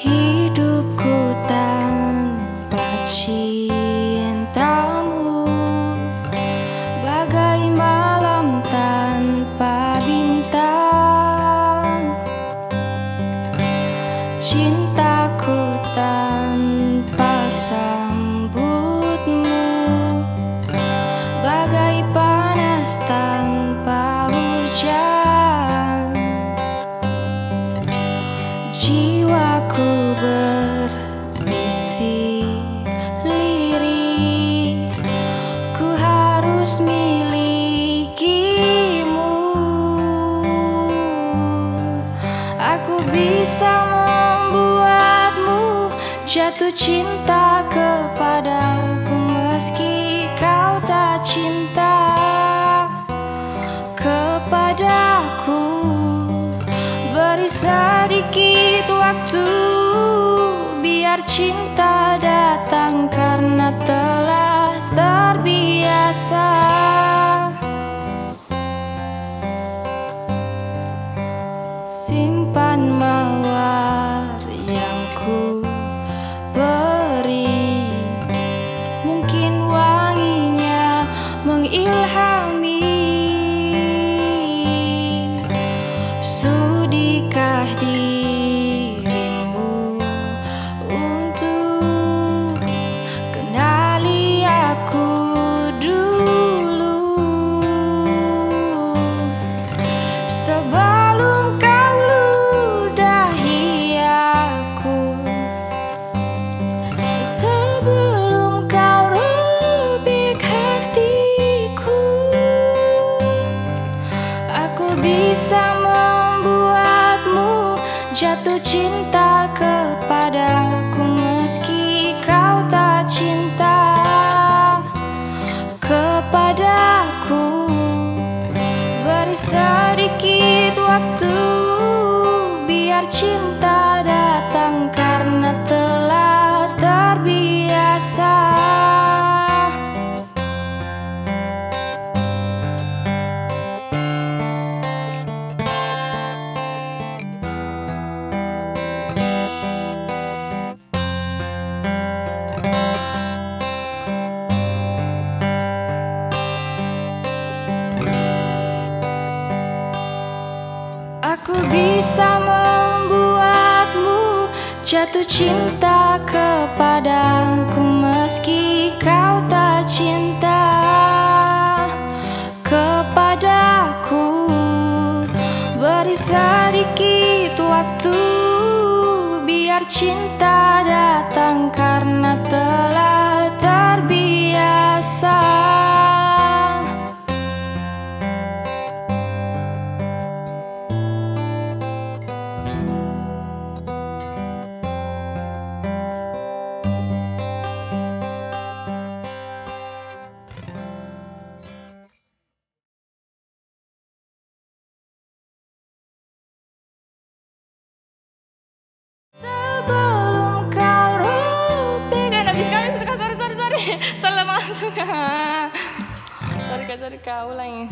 Hidupku tanpa cintamu bagai malam tanpa bintang. Cintaku tanpa sambutmu bagai panas tanpa hujan. Jiwaku berbisik lirih, ku harus milikimu. Aku bisa membuatmu jatuh cinta kepadaku meski kau tak cinta kepadaku. Beri sedikit waktu biar cinta datang karena telah terbiasa. Simpan mawar yang ku beri, mungkin wanginya mengilhami. Sudikah dirimu untuk kenali aku dulu, sebelum kau ludahi aku, sebelum kau robek hatiku. Aku bisa jatuh cinta kepadaku meski kau tak cinta kepadaku. Beri sedikit waktu biar cinta datang karena telah terbiasa. Aku bisa membuatmu jatuh cinta kepadaku meski kau tak cinta kepadaku. Beri sedikit waktu biar cinta datang karena telah terbiasa. Sebelum kau robek, habis kali sorry. Salah masuk. Sorry kau ulangi.